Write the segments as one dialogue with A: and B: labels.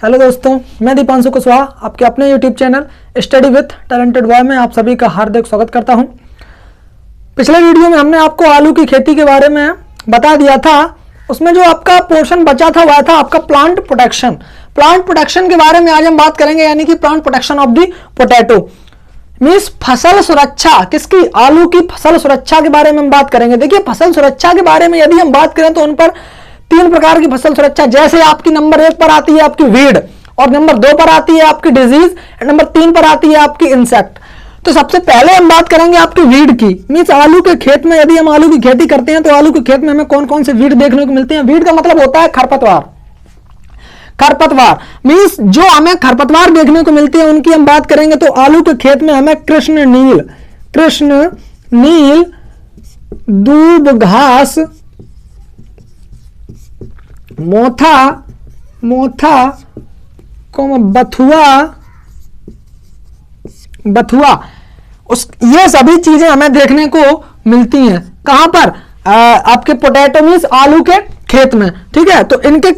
A: Hello दोस्तों, मैं दीपांशु कुशवाहा आपके अपने YouTube channel study with talented boy में आप सभी का हार्दिक स्वागत करता हूं। पिछले वीडियो में हमने आपको आलू की खेती के बारे में बता दिया था। उसमें जो आपका पोर्शन बचा था वह था आपका प्लांट प्रोटेक्शन। प्लांट प्रोटेक्शन के बारे में आज हम बात करेंगे, यानी कि plant protection of the potato means फसल सुरक्षा। किसकी? आलू की फसल सुरक्षा के बारे में हम बात करेंगे। देखिए, फसल सुरक्षा के बारे में यदि हम बात करें तो उन पर तीन प्रकार की फसल सुरक्षा, जैसे आपकी नंबर 1 पर आती है आपकी वीड, और नंबर 2 पर आती है आपकी डिजीज, नंबर 3 पर आती है आपकी इंसेक्ट। तो सबसे पहले हम बात करेंगे आपकी वीड की। मीन्स आलू के खेत में यदि हम आलू की खेती करते हैं तो आलू के खेत में हमें कौन कौन से वीड देखने को मिलते हैं। वीड का मतलब होता है खरपतवार। खरपतवार मीन्स जो हमें खरपतवार देखने को मिलते हैं उनकी हम बात करेंगे तो आलू के खेत में हमें कृष्ण नील, दूब घास, मोथा बथुआ ये सभी चीजें हमें देखने को मिलती हैं। कहां पर? आपके पोटैटो मीन्स आलू के खेत में। ठीक है, तो इनके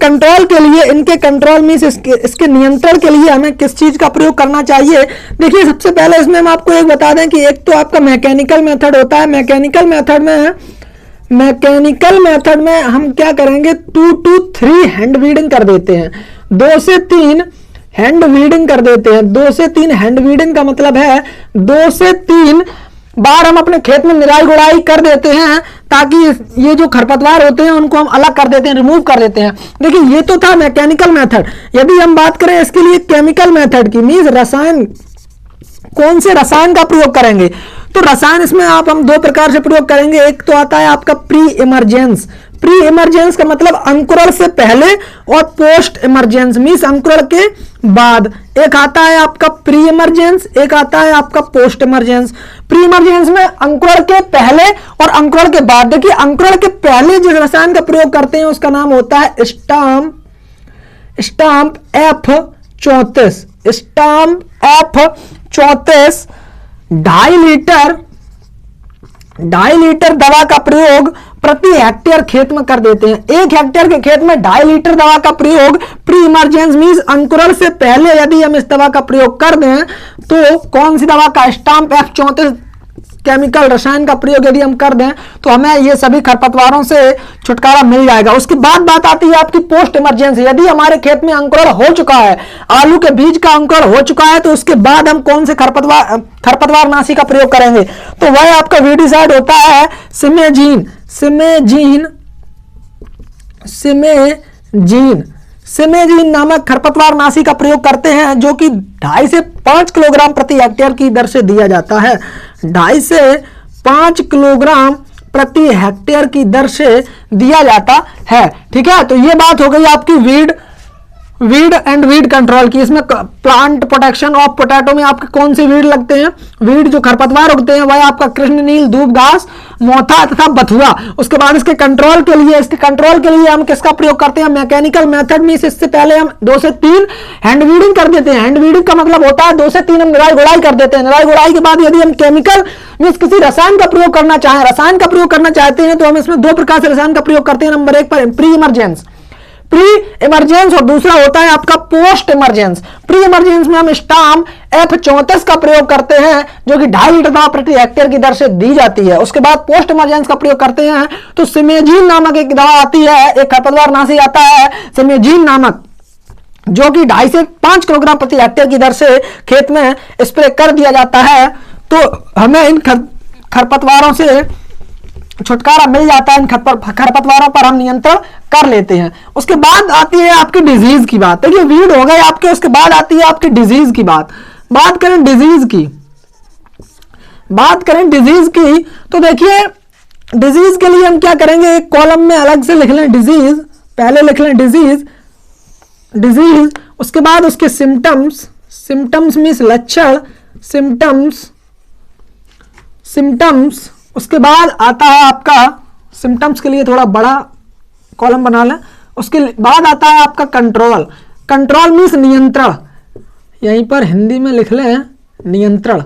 A: कंट्रोल मीन्स इसके नियंत्रण के लिए हमें किस चीज का प्रयोग करना चाहिए। देखिए, सबसे पहले इसमें हम आपको एक बता दें कि एक तो आपका मैकेनिकल मेथड होता है। मैकेनिकल मेथड में हम क्या करेंगे, 2 to 3 हैंड वीडिंग कर देते हैं। 2 से 3 हैंड वीडिंग कर देते हैं। 2 से 3 हैंड वीडिंग का मतलब है 2 से 3 बार हम अपने खेत में निराई गुड़ाई कर देते हैं, ताकि ये जो खरपतवार होते हैं उनको हम अलग कर देते हैं, रिमूव कर देते हैं। देखिए, ये तो था मैकेनिकल मेथड। यदि हम बात करें इसके लिए केमिकल मेथड की, मीन्स रसायन, कौन से रसायन का प्रयोग करेंगे, तो रसायन इसमें हम 2 प्रकार से प्रयोग करेंगे। एक तो आता है आपका प्री इमरजेंस का मतलब अंकुरण से पहले, और पोस्ट इमरजेंस मीन्स अंकुरण के बाद। एक आता है आपका प्री इमरजेंस, एक आता है आपका पोस्ट इमरजेंस। प्री इमरजेंस में अंकुरण के पहले और अंकुरण के बाद। देखिए, अंकुरण के पहले जिस रसायन का प्रयोग करते हैं उसका नाम होता है stamp F34। Stamp F34 2.5 litre दवा का प्रयोग प्रति हेक्टेयर खेत में कर देते हैं। 1 हेक्टेयर के खेत में 2.5 लीटर दवा का प्रयोग प्री इमरजेंस मीन्स अंकुरण से पहले यदि हम इस दवा का प्रयोग कर दें तो कौन सी दवा का? स्टाम्प F34 केमिकल रसायन का प्रयोग यदि हम कर दें तो हमें ये सभी खरपतवारों से छुटकारा मिल जाएगा। उसके बाद बात आती है आपकी पोस्ट इमरजेंसी। यदि हमारे खेत में अंकुरण हो चुका है, आलू के बीज का अंकुरण हो चुका है, तो उसके बाद हम कौन से खरपतवार नाशी का प्रयोग करेंगे, तो वह आपका वीडिसाइड होता है सिमेजीन नामक खरपतवार नाशी का प्रयोग करते हैं, जो कि 2.5 से 5 किलोग्राम प्रति हेक्टेयर की दर से दिया जाता है। 2.5 से 5 किलोग्राम प्रति हेक्टेयर की दर से दिया जाता है। ठीक है, तो ये बात हो गई आपकी वीड कंट्रोल की। इसमें प्लांट प्रोटेक्शन ऑफ पोटैटो में आपके कौन से वीड लगते हैं? वीड जो खरपतवार उगते हैं वह आपका कृष्ण नील, दूब घास, मोथा तथा बथुआ। उसके बाद इसके कंट्रोल के लिए हम किसका प्रयोग करते हैं? मैकेनिकल मेथड में। इससे पहले हम 2 से 3 हैंड वीडिंग कर देते हैं। हैंड वीडिंग का मतलब होता है 2 से 3 हम निराई गुड़ाई कर देते हैं। निराई गुड़ाई के बाद यदि हम केमिकल मीन्स किसी रसायन का प्रयोग करना चाहते हैं तो हम इसमें 2 प्रकार से रसायन का प्रयोग करते हैं। नंबर 1 पर प्री इमरजेंस और दूसरा होता है आपका पोस्ट इमरजेंस। प्री इमरजेंस में हम स्टाम्प F34 का प्रयोग करते हैं, जो कि 2.5 लीटर दवा प्रति हेक्टेयर की दर से दी जाती है। उसके बाद पोस्ट इमरजेंस का प्रयोग करते हैं तो सिमेजीन नामक एक दवा आती है, एक खरपतवार नाशी आता है सिमेजीन नामक, जो कि 2.5 से 5 किलोग्राम प्रति हेक्टेयर की दर से खेत में स्प्रे कर दिया जाता है। तो हमें इन खरपतवारों से छुटकारा मिल जाता है। इन खरपतवारों पर हम नियंत्रण कर लेते हैं। उसके बाद आती है आपकी डिजीज की बात। देखिए, वीड हो गए आपके, उसके बाद आती है आपकी डिजीज की बात। बात करें डिजीज की तो देखिए, डिजीज के लिए हम क्या करेंगे, एक कॉलम में अलग से लिख लें डिजीज। पहले लिख लें डिजीज, उसके बाद उसके सिम्टम्स मीन्स लक्षण, सिम्टम्स। उसके बाद आता है आपका, सिम्टम्स के लिए थोड़ा बड़ा कॉलम बना लें। उसके बाद आता है आपका कंट्रोल मीन्स नियंत्रण। यहीं पर हिंदी में लिख लें नियंत्रण।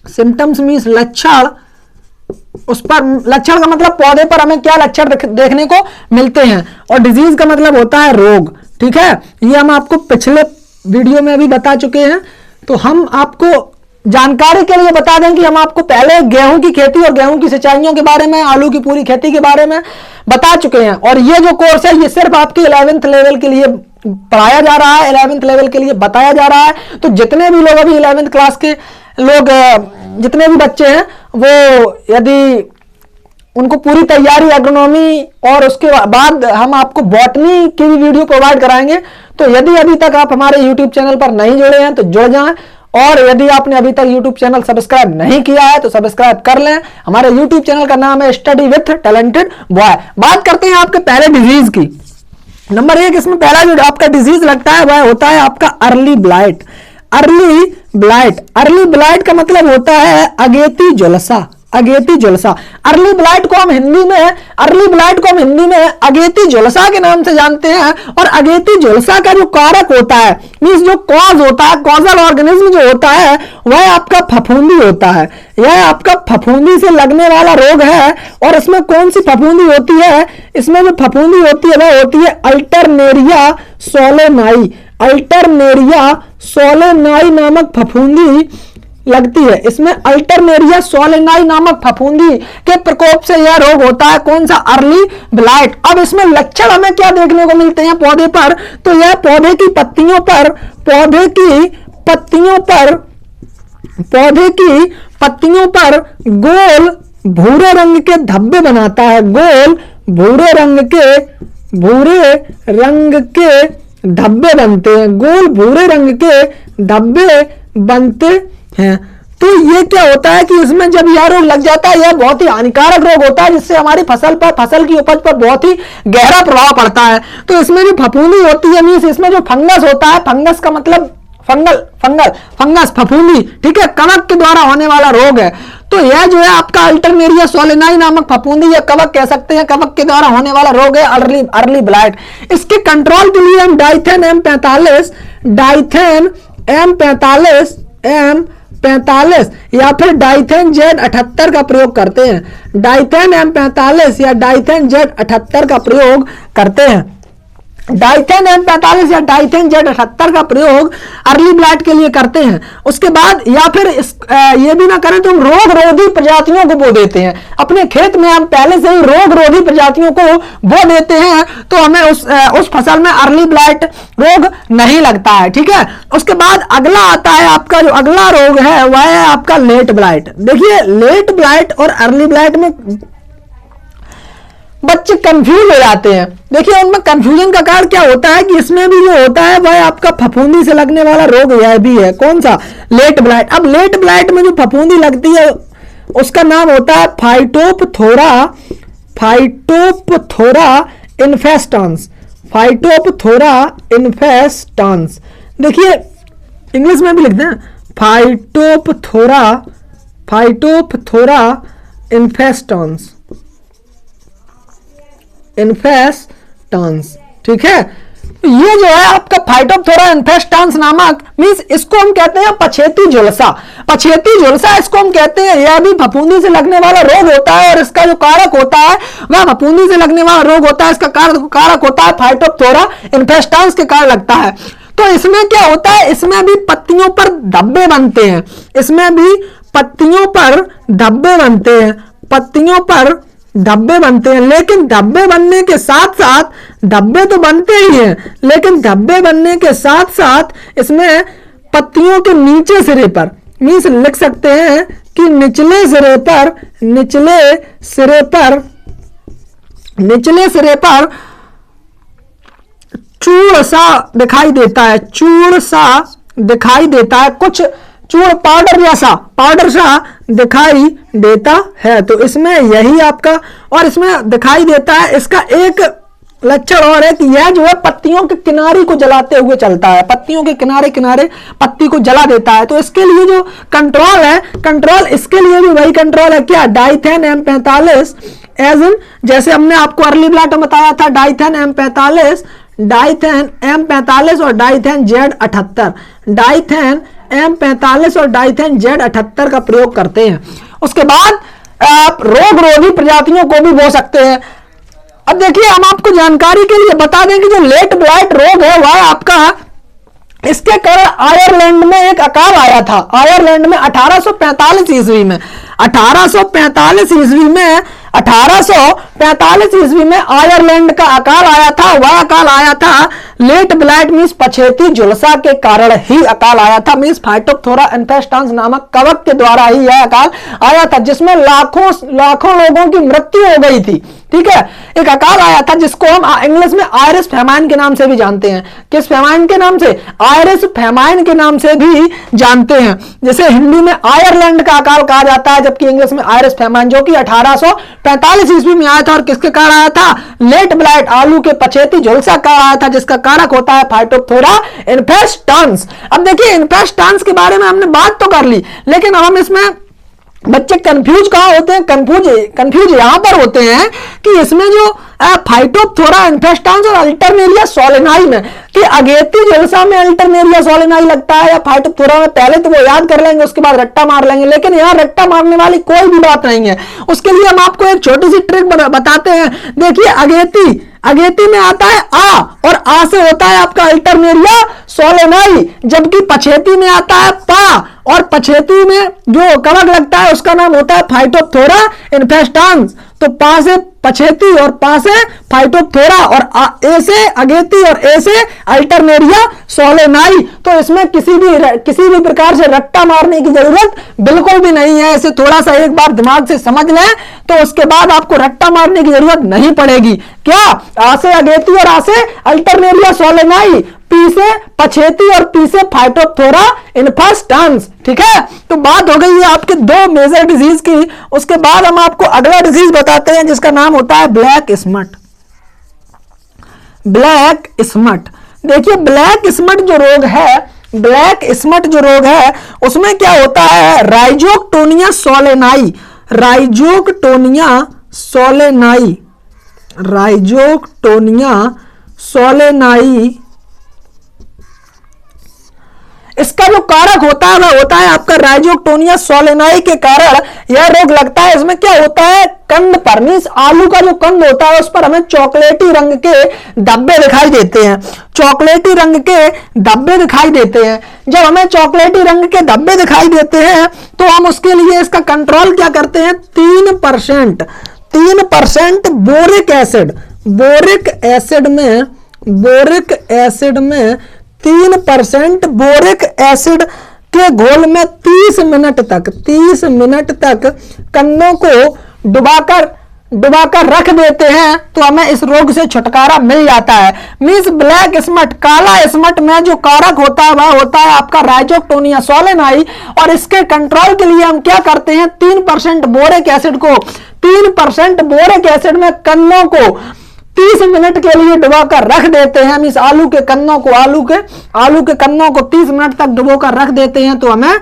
A: सिम्टम्स मीन्स लक्षण, उस पर लक्षण का मतलब पौधे पर हमें क्या लक्षण देखने को मिलते हैं, और डिजीज का मतलब होता है रोग। ठीक है, ये हम आपको पिछले वीडियो में भी बता चुके हैं। तो हम आपको जानकारी के लिए बता दें कि हम आपको पहले गेहूं की खेती और गेहूं की सिंचाइयों के बारे में, आलू की पूरी खेती के बारे में बता चुके हैं। और ये जो कोर्स है ये सिर्फ आपके 11th लेवल के लिए पढ़ाया जा रहा है, 11th लेवल के लिए बताया जा रहा है। तो जितने भी लोग अभी 11th क्लास के लोग, जितने भी बच्चे हैं, वो यदि उनको पूरी तैयारी एग्रोनॉमी और उसके बाद हम आपको बॉटनी की भी वीडियो प्रोवाइड कराएंगे। तो यदि अभी तक आप हमारे यूट्यूब चैनल पर नहीं जुड़े हैं तो जुड़ जाएं, और यदि आपने अभी तक यूट्यूब चैनल सब्सक्राइब नहीं किया है तो सब्सक्राइब कर लें। हमारे यूट्यूब चैनल का नाम है स्टडी विथ टैलेंटेड बॉय। बात करते हैं आपके पहले डिजीज की। नंबर 1, इसमें पहला जो आपका डिजीज लगता है वह होता है आपका early blight. Early blight, early blight का मतलब होता है अगेती झुलसा। अगेती झुलसा, अर्ली ब्लाइट को हम हिंदी में अगेती झुलसा के नाम से जानते हैं। और अगेती झुलसा का जो कारक होता है, मींस जो कॉज होता है, कॉजल ऑर्गेनिज्म जो होता है, वह आपका फफूंदी होता है। यह आपका फफूंदी से लगने वाला रोग है। और इसमें कौन सी फफूंदी होती है? इसमें जो फफूंदी होती है वह होती है अल्टरनेरिया सोलेनाई। अल्टरनेरिया सोलेनाई नामक फफूंदी लगती है। इसमें अल्टरनेरिया सोलेनाई नामक फफूंदी के प्रकोप से यह रोग होता है। कौन सा? Early blight. अब इसमें लक्षण हमें क्या देखने को मिलते हैं पौधे पर? तो यह पौधे की पत्तियों पर गोल भूरे रंग के धब्बे बनाता है। गोल भूरे रंग के धब्बे बनते हैं। गोल भूरे रंग के धब्बे बनते हैं। तो ये क्या होता है कि इसमें जब यह रोग लग जाता है, यह बहुत ही हानिकारक रोग होता है, जिससे हमारी फसल की उपज पर बहुत ही गहरा प्रभाव पड़ता है। तो इसमें जो फफूंदी होती है, मींस इसमें जो फंगस होता है, फंगस का मतलब फंगस फफूंदी, ठीक है, कवक के द्वारा होने वाला रोग है। तो यह जो है आपका अल्टरनेरिया सोलेनाई नामक फफूंदी या कवक कह सकते हैं, कवक के द्वारा होने वाला रोग है अर्ली ब्लाइट। इसके कंट्रोल के लिए हम डाइथेन M45 या फिर डाइथेन Z78 का प्रयोग करते हैं। डाइथेन M45 या डाइथेन Z78 का प्रयोग करते हैं। डाइथेन M45 या डाइथेन Z78 का प्रयोग अर्ली ब्लाइट के लिए करते हैं। उसके बाद या फिर ये भी ना करें तो हम रोग रोधी प्रजातियों को बो देते हैं। अपने खेत में हम पहले से ही रोग रोधी प्रजातियों को बो देते हैं, तो हमें उस फसल में अर्ली ब्लाइट रोग नहीं लगता है। ठीक है, उसके बाद अगला आता है आपका, जो अगला रोग है वह है आपका लेट ब्लाइट। देखिए, लेट ब्लाइट और अर्ली ब्लाइट में बच्चे कंफ्यूज हो जाते हैं। देखिए, उनमें कंफ्यूजन का कारण क्या होता है कि इसमें भी जो होता है वह आपका फफूंदी से लगने वाला रोग यह भी है। कौन सा? Late blight. अब लेट ब्लाइट में जो फफूंदी लगती है उसका नाम होता है फाइटोपथोरा इन्फेस्टांस। देखिए, इंग्लिश में भी लिखते हैं फाइटोपथोरा इन्फेस्टांस। ठीक है, ये जो है आपका फाइटोपथोरा इन्फेस्टांस नामक, मींस इसको हम कहते हैं पछेती झुलसा। पछेती झुलसा इसको हम कहते हैं। यह भी फफूंदी से लगने वाला रोग होता है, और इसका जो कारक होता है वह फफूंदी से लगने वाला रोग होता है। इसका कारक होता है फाइटोपथोरा इन्फेस्टांस के कारण लगता है। तो इसमें क्या होता है? इसमें भी पत्तियों पर धब्बे बनते हैं। लेकिन धब्बे बनने के साथ साथ, धब्बे तो बनते ही हैं, लेकिन धब्बे बनने के साथ साथ इसमें पत्तियों के नीचे सिरे पर, मींस लिख सकते हैं कि निचले सिरे पर चूड़ सा दिखाई देता है, कुछ चूड़ पाउडर सा दिखाई देता है। तो इसमें यही आपका, और इसमें दिखाई देता है। इसका एक लक्षण और है कि यह जो है पत्तियों के किनारे को जलाते हुए चलता है। पत्तियों के किनारे पत्ती को जला देता है। तो इसके लिए जो कंट्रोल इसके लिए भी वही कंट्रोल है। क्या? डाइथेन M45, एज इन जैसे हमने आपको अर्ली ब्लाइट में बताया था, डाइथेन M45 और डाइथेन Z78। डाइथेन M45 और डाइथेन Z78 का प्रयोग करते हैं। उसके बाद आप रोग रोधी प्रजातियों को भी बो सकते हैं। अब देखिए, हम आपको जानकारी के लिए बता दें कि जो लेट ब्लाइट रोग है वह आपका, इसके कारण आयरलैंड में एक अकाल आया था। आयरलैंड में 1845 ईस्वी में 1845 ईस्वी में आयरलैंड का अकाल आया था। वह अकाल आया था लेट ब्लाइट मींस पछेती झुलसा के कारण ही अकाल आया था। मींस फाइटोप्थोरा इन्फेस्टांस नामक कवक के द्वारा ही यह अकाल आया था, जिसमें लाखों लोगों की मृत्यु हो गई थी। ठीक है, एक अकाल आया था जिसको हम इंग्लिश में आयरिश फेमाइन के नाम से भी जानते हैं। किस फेमाइन के नाम से? आयरिश फेमाइन के नाम से भी जानते हैं। जैसे हिंदी में आयरलैंड का अकाल कहा जाता है, जबकि इंग्लिश में आयरिश फेमाइन, जो कि 1845 ईस्वी में आया था। और किसके कारण आया था? लेट ब्लाइट, आलू के पछेती झुलसा का आया था, जिसका कारक होता है फाइटोप्थोरा इन्फेस्टांस। अब देखिए, इन्फेस्टांस के बारे में हमने बात तो कर ली, लेकिन हम इसमें बच्चे कंफ्यूज कहां होते हैं? कंफ्यूज यहां पर होते हैं कि इसमें जो फाइटोप्थोरा इन्फेस्टांस और अल्टरनेरिया सोलेनाई में, कि अगेती झुलसा में अल्टरनेरिया सोलेनाई लगता है या फाइटोप्थोरा में, पहले तो वो याद कर लेंगे, उसके बाद रट्टा मार लेंगे। लेकिन यहां रट्टा मारने वाली कोई भी बात नहीं है। उसके लिए हम आपको एक छोटी सी ट्रिक बताते हैं। देखिए, अगेती में आता है आ, और आ से होता है आपका अल्टरनेरिया सोलेनाई, जबकि पछेती में आता है पा, और पछेती में जो कवक लगता है उसका नाम होता है फाइटोप्थोरा इन्फेस्टांस। तो पा से पछेती और पा से फाइटोप्थोरा, और ए से अगेती और ए से अल्टरनेरिया सोलेनाई। तो इसमें किसी भी प्रकार से रट्टा मारने की जरूरत बिल्कुल भी नहीं है। इसे थोड़ा सा एक बार दिमाग से समझ लें तो उसके बाद आपको रट्टा मारने की जरूरत नहीं पड़ेगी। क्या? आ से अगेती और आ से अल्टरनेरिया सोलेनाई, पी से पछेती और पी से फाइटोप्थोरा इन्फेस्टांस। ठीक है, तो बात हो गई है आपके दो मेजर डिजीज की। उसके बाद हम आपको अगला डिजीज बताते हैं, जिसका नाम होता है ब्लैक स्मट। ब्लैक स्मट, देखिए ब्लैक स्मट जो रोग है, उसमें क्या होता है? राइजोक्टोनिया सोलेनाई, राइजोक्टोनिया सोलेनाई इसका जो कारक होता है वह होता है आपका राइजोक्टोनिया सोलेनाई के कारण यह रोग लगता है। इसमें क्या होता है? कंद पर, मींस आलू का जो कंद होता है उस पर हमें चॉकलेटी रंग के धब्बे दिखाई देते हैं। चॉकलेटी रंग के धब्बे दिखाई देते हैं। जब हमें चॉकलेटी रंग के धब्बे दिखाई देते हैं तो हम उसके लिए इसका कंट्रोल क्या करते हैं? 3% बोरिक एसिड में 3% बोरिक एसिड के घोल में 30 मिनट तक कन्नों को डुबाकर रख देते हैं तो हमें इस रोग से छुटकारा मिल जाता है। मींस ब्लैक स्मट, काला स्मट में जो कारक होता है वह होता है आपका राइजोक्टोनिया सोलेनाई। और इसके कंट्रोल के लिए हम क्या करते हैं? 3% बोरिक एसिड में कन्नों को 30 मिनट के लिए डुबाकर रख देते हैं। मींस आलू के कन्नों को 30 मिनट तक डुबोकर रख देते हैं तो हमें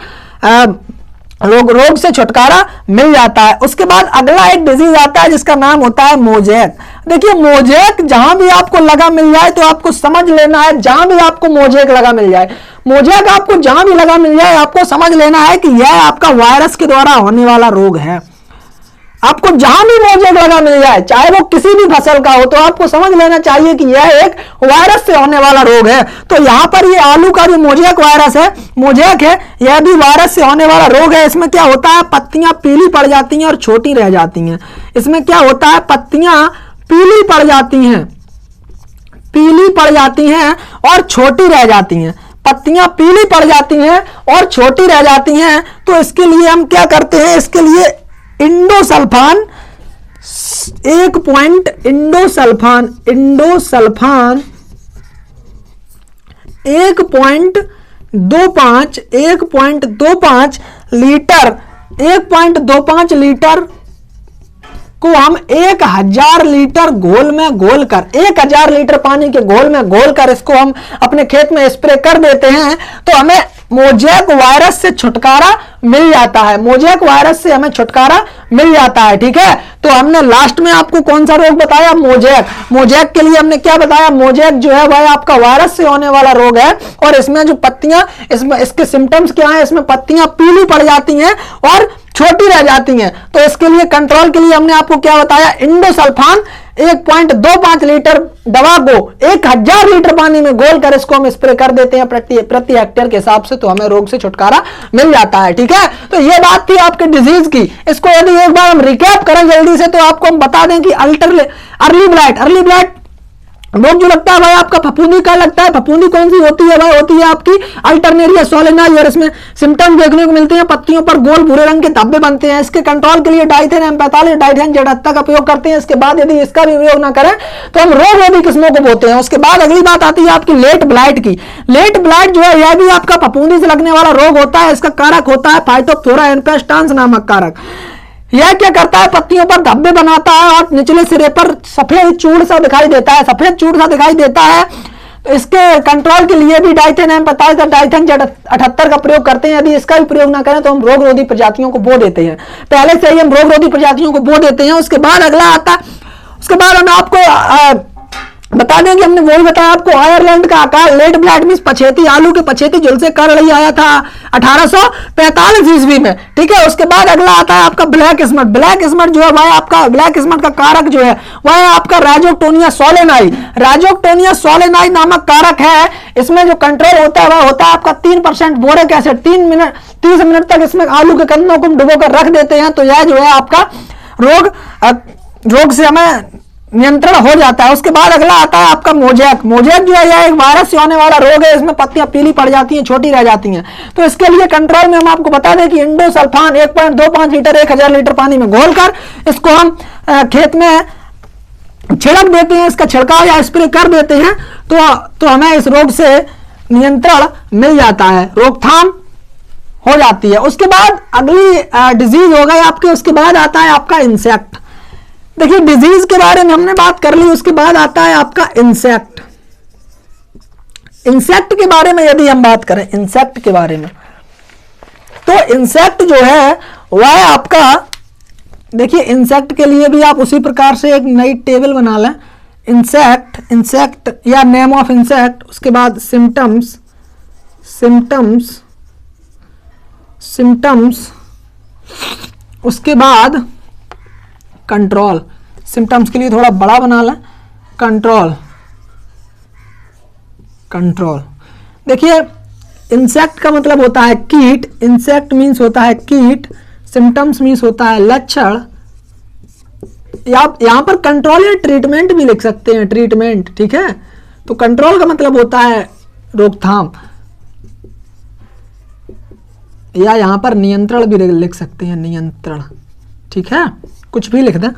A: रोग से छुटकारा मिल जाता है। उसके बाद अगला एक डिजीज आता है जिसका नाम होता है मोजेक। देखिए, मोजेक जहां भी आपको लगा मिल जाए तो आपको समझ लेना है, जहां भी आपको मोजेक लगा मिल जाए, आपको समझ लेना है कि यह आपका वायरस के द्वारा होने वाला रोग है। आपको जहां भी मोजेक लगा मिल जाए, चाहे वो किसी भी फसल का हो, तो आपको समझ लेना चाहिए कि यह एक वायरस से होने वाला रोग है। तो यहां पर ये आलू का जो मोजेक है, यह भी वायरस से होने वाला रोग है। इसमें क्या होता है? पत्तियां पीली पड़ जाती हैं और छोटी रह जाती हैं। इसमें क्या होता है? पत्तियां पीली पड़ जाती हैं और छोटी रह जाती हैं। पत्तियां पीली पड़ जाती हैं और छोटी रह जाती हैं। तो इसके लिए हम क्या करते हैं? इसके लिए इंडोसल्फान 1.25 लीटर को हम 1000 लीटर घोल में घोलकर 1000 लीटर पानी के घोल में घोलकर इसको हम अपने खेत में स्प्रे कर देते हैं तो हमें मोजेक वायरस से छुटकारा मिल जाता है, मोज़ेक वायरस से हमें छुटकारा मिल जाता है। ठीक है, तो हमने लास्ट में आपको कौन सा रोग बताया? मोज़ेक। मोज़ेक के लिए हमने क्या बताया? मोज़ेक जो है वह आपका वायरस से होने वाला रोग है और इसमें जो पत्तियां, इसमें इसके सिम्टम्स क्या है? इसमें पत्तियां पीली पड़ जाती हैं और छोटी रह जाती हैं। तो इसके लिए कंट्रोल के लिए हमने आपको क्या बताया? इंडोसल्फान 1.25 लीटर दवा को 1000 लीटर पानी में घोलकर इसको हम स्प्रे कर देते हैं प्रति हेक्टेयर के हिसाब से, तो हमें रोग से छुटकारा मिल जाता है। ठीक है, तो ये बात थी आपके डिजीज की। इसको यदि एक बार हम रिकैप करें जल्दी से, तो आपको हम बता दें कि अर्ली ब्लाइट रोग जो लगता है भाई आपका फफूंदी का लगता है। फफूंदी कौन सी होती है भाई? होती है आपकी अल्टरनेरिया सोलेनाई, और इसमें सिम्टम्स देखने को मिलते हैं, पत्तियों पर गोल भूरे रंग के धब्बे बनते हैं। इसके कंट्रोल के लिए डाइथेन M45 डाइथेन Z78 का प्रयोग करते हैं। इसके बाद यदि इसका भी प्रयोग ना करें तो हम रोग रोधी किस्मों को बोते हैं। उसके बाद अगली बात आती है आपकी लेट ब्लाइट की। लेट ब्लाइट जो है यह भी आपका फफूंदी से लगने वाला रोग होता है। इसका कारक होता है फाइटोप्थोरा इन्फेस्टांस नामक कारक। यह क्या करता है? पत्तियों पर धब्बे बनाता है और निचले सिरे पर सफेद चूड़ सा दिखाई देता है, सफेद चूड़ सा दिखाई देता है। तो इसके कंट्रोल के लिए भी डाइथेन M45 और डाइथेन Z78 का प्रयोग करते हैं। यदि इसका भी प्रयोग ना करें तो हम रोग रोधी प्रजातियों को बो देते हैं। पहले से ही हम रोग रोधी प्रजातियों को बो देते हैं। उसके बाद अगला आता है, उसके बाद हम आपको बता दें कि हमने वही बताया आपको, आयरलैंड का आकार लेट ब्लाइट मींस पछेती, आलू के पछेती झुलसे कर रही आया था 1845 ईस्वी में। ठीक है, उसके बाद अगला आता है आपका ब्लैक स्मट। ब्लैक स्मट जो है वह आपका, ब्लैक स्मट का कारक जो है वह है आपका राइजोक्टोनिया सोलेनाई। राइजोक्टोनिया सोलेनाई नामक कारक है। इसमें जो कंट्रोल होता है वह होता है आपका 3% बोरिक एसिड। 30 मिनट तक इसमें आलू के कदमों को डुबो कर रख देते हैं, तो यह जो है आपका रोग से हमें नियंत्रण हो जाता है। उसके बाद अगला आता है आपका मोज़ेक। मोज़ेक जो है यह एक वायरस से होने वाला रोग है। इसमें पत्तियां पीली पड़ जाती हैं, छोटी रह जाती हैं। तो इसके लिए कंट्रोल में हम आपको बता दें कि इंडोसल्फान 1.25 लीटर 1000 लीटर पानी में घोलकर इसको हम खेत में छिड़क देते हैं। इसका छिड़काव या स्प्रे कर देते हैं तो हमें इस रोग से नियंत्रण मिल जाता है, रोकथाम हो जाती है। उसके बाद अगली डिजीज हो गई आपके, उसके बाद आता है आपका इंसेक्ट। देखिए डिजीज के बारे में हमने बात कर ली, उसके बाद आता है आपका इंसेक्ट। इंसेक्ट के बारे में यदि हम बात करें, इंसेक्ट के बारे में, तो इंसेक्ट जो है वह आपका, देखिए इंसेक्ट के लिए भी आप उसी प्रकार से एक नई टेबल बना लें। इंसेक्ट या नेम ऑफ इंसेक्ट, उसके बाद सिम्टम्स, उसके बाद कंट्रोल। सिम्टम्स के लिए थोड़ा बड़ा बना लें, कंट्रोल। देखिए इंसेक्ट का मतलब होता है कीट, इंसेक्ट मीन्स होता है कीट, सिम्टम्स मीन्स होता है लक्षण। यहां पर कंट्रोल या ट्रीटमेंट भी लिख सकते हैं, ट्रीटमेंट। ठीक है, तो कंट्रोल का मतलब होता है रोकथाम, या यहां पर नियंत्रण भी लिख सकते हैं, नियंत्रण। ठीक है, कुछ भी लिख दें।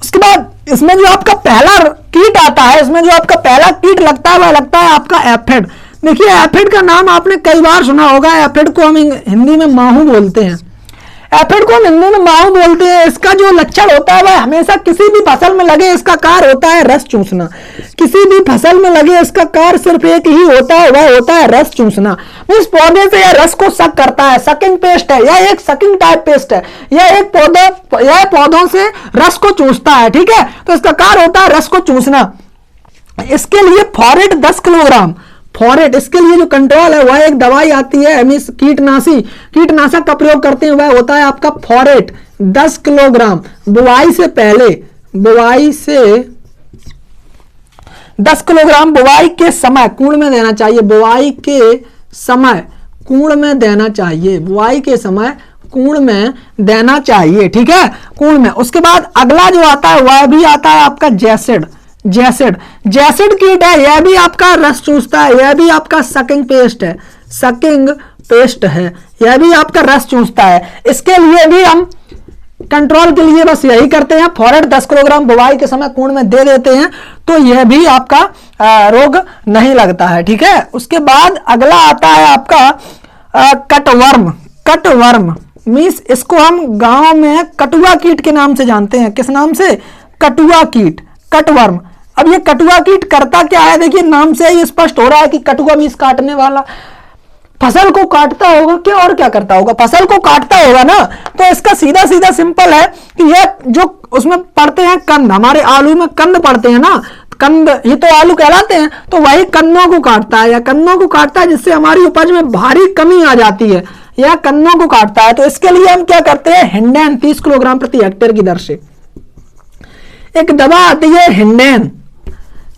A: उसके बाद इसमें जो आपका पहला कीट आता है, इसमें जो आपका पहला कीट लगता है वह लगता है आपका एफिड। देखिए एफिड का नाम आपने कई बार सुना होगा। एफिड को हम हिंदी में माहू बोलते हैं। एफिड को हम हिंदी में माहू बोलते हैं। इसका जो लक्षण होता है वह हमेशा किसी भी फसल में लगे इसका कार्य होता है रस चूसना। किसी भी फसल में लगे इसका कार्य सिर्फ एक ही होता है, वह होता है रस चूसना। इस पौधे से यह रस को सक करता है, सकिंग पेस्ट है, यह एक सकिंग टाइप पेस्ट है। यह पौधों से रस को चूसता है। ठीक है, तो इसका कार्य होता है रस को चूसना। इसके लिए फॉरेट 10 किलोग्राम, फॉरेट, इसके लिए जो कंट्रोल है वह एक दवाई आती है, कीटनाशक का प्रयोग करते हैं, वह होता है आपका फॉरेट 10 किलोग्राम। बुआई से पहले, बुआई से 10 किलोग्राम बुआई के समय कूड़ में देना चाहिए। बुआई के समय कूड़ में देना चाहिए, बुआई के समय कूड़ में देना चाहिए। ठीक है, कूड़ में। उसके बाद अगला जो आता है वह भी आता है आपका जैसिड। जैसिड कीट है, यह भी आपका रस चूसता है, यह भी आपका सकिंग पेस्ट है, यह भी आपका रस चूसता है। इसके लिए भी हम कंट्रोल के लिए बस यही करते हैं, फॉरेट 10 किलोग्राम बुआई के समय कूड़ में दे देते हैं, तो यह भी आपका रोग नहीं लगता है। ठीक है, उसके बाद अगला आता है आपका कटवर्म मीन्स इसको हम गांव में कटुआ कीट के नाम से जानते हैं। किस नाम से? कटुआ कीट, कटवर्म। अब ये कटुआ कीट करता क्या है? देखिए नाम से ही स्पष्ट हो रहा है कि कटुआ मीन्स काटने वाला। फसल को काटता होगा क्या और क्या करता होगा? फसल को काटता होगा ना। तो इसका सीधा सीधा सिंपल है कि ये जो उसमें पड़ते हैं कंद, हमारे आलू में कंद पड़ते हैं ना, कंद ये तो आलू कहलाते हैं, तो वही कंदों को काटता है या कंदों को काटता है, जिससे हमारी उपज में भारी कमी आ जाती है, या कंदों को काटता है। तो इसके लिए हम क्या करते हैं, हिंडेन 30 किलोग्राम प्रति हेक्टेयर की दर से। एक दवा आती है हिंडेन,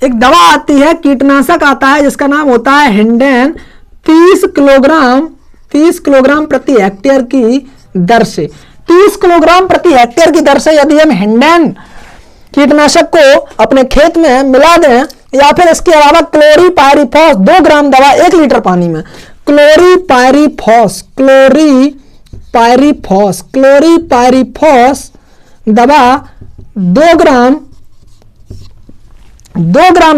A: एक दवा आती है, कीटनाशक आता है जिसका नाम होता है हिंडेन 30 किलोग्राम प्रति हेक्टेयर की दर से। 30 किलोग्राम प्रति हेक्टेयर की दर से यदि हम हिंडेन कीटनाशक को अपने खेत में मिला दें, या फिर इसके अलावा क्लोरीपायरीफॉस 2 ग्राम दवा 1 लीटर पानी में, क्लोरीपायरीफॉस दवा 2 ग्राम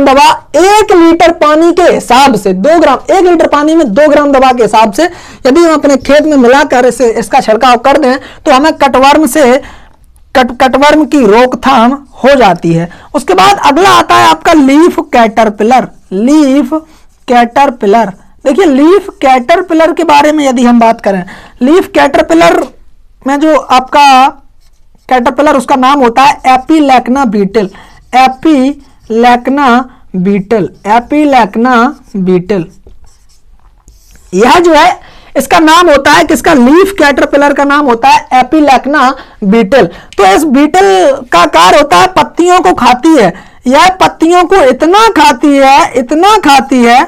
A: दवा 1 लीटर पानी के हिसाब से, 2 ग्राम 1 लीटर पानी में 2 ग्राम दवा के हिसाब से यदि हम अपने खेत में मिलाकर इसका छिड़काव कर दें, तो हमें कटवर्म की रोकथाम हो जाती है। उसके बाद अगला आता है आपका लीफ कैटरपिलर। देखिए लीफ कैटरपिलर के बारे में यदि हम बात करें, लीफ कैटरपिलर में जो आपका कैटरपिलर उसका नाम होता है एपीलैक्ना बीटल। यह जो है इसका नाम होता है, किसका, लीफ कैटरपिलर का नाम होता है एपीलैक्ना बीटल। तो इस बीटल का कार्य होता है पत्तियों को खाती है। यह पत्तियों को इतना खाती है,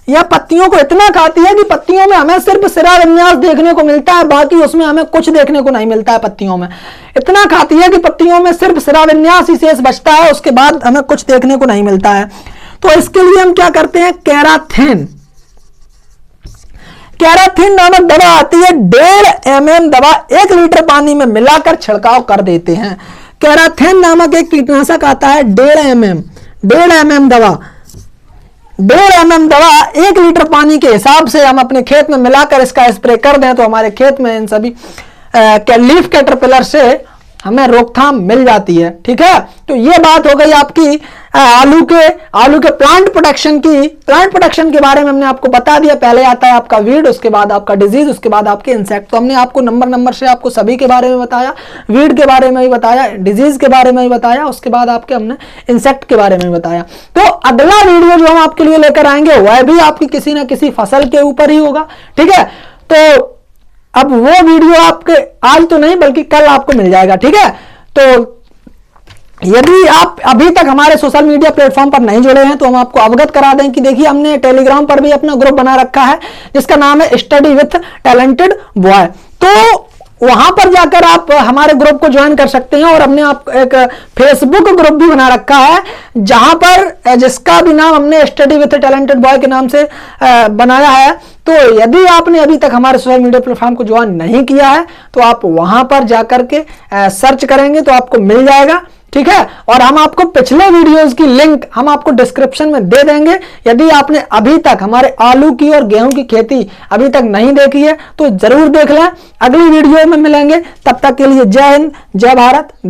A: यह पत्तियों को इतना खाती है कि पत्तियों में हमें सिर्फ सिरा विन्यास देखने को मिलता है, बाकी उसमें हमें कुछ देखने को नहीं मिलता है। पत्तियों में इतना खाती है कि पत्तियों में सिर्फ सिरा विन्यास ही शेष बचता है, उसके बाद हमें कुछ देखने को नहीं मिलता है। तो इसके लिए हम क्या करते हैं, कैराथिन नामक दवा आती है, 1.5 mm दवा 1 लीटर पानी में मिलाकर छिड़काव कर देते हैं। कैराथिन नामक एक कीटनाशक आता है, 1.5 mm दवा 1 लीटर पानी के हिसाब से हम अपने खेत में मिलाकर इसका स्प्रे कर दें, तो हमारे खेत में इन सभी लीफ कैटरपिलर से हमें रोकथाम मिल जाती है। ठीक है, तो ये बात हो गई आपकी आलू के प्लांट प्रोटेक्शन के बारे में हमने आपको बता दिया। पहले आता है आपका वीड, उसके बाद आपका डिजीज, उसके बाद आपके इंसेक्ट। तो हमने आपको नंबर से आपको सभी के बारे में बताया, वीड के बारे में भी बताया, डिजीज के बारे में भी बताया, उसके बाद आपके हमने इंसेक्ट के बारे में बताया। तो अगला वीडियो जो हम आपके लिए लेकर आएंगे वह भी आपकी किसी ना किसी फसल के ऊपर ही होगा। ठीक है, तो अब वो वीडियो आपके आज तो नहीं बल्कि कल आपको मिल जाएगा। ठीक है, तो यदि आप अभी तक हमारे सोशल मीडिया प्लेटफॉर्म पर नहीं जुड़े हैं तो हम आपको अवगत करा दें कि देखिए हमने टेलीग्राम पर भी अपना ग्रुप बना रखा है जिसका नाम है स्टडी विथ टैलेंटेड बॉय। तो वहां पर जाकर आप हमारे ग्रुप को ज्वाइन कर सकते हैं, और हमने आप एक फेसबुक ग्रुप भी बना रखा है जहां पर जिसका भी नाम हमने स्टडी विथ टैलेंटेड बॉय के नाम से बनाया है। तो यदि आपने अभी तक हमारे सोशल मीडिया प्लेटफॉर्म को ज्वाइन नहीं किया है तो आप वहां पर जाकर के सर्च करेंगे तो आपको मिल जाएगा। ठीक है, और हम आपको पिछले वीडियोस की लिंक हम आपको डिस्क्रिप्शन में दे देंगे। यदि आपने अभी तक हमारे आलू की और गेहूं की खेती अभी तक नहीं देखी है तो जरूर देख लें। अगली वीडियो में मिलेंगे, तब तक के लिए जय हिंद, जय भारत।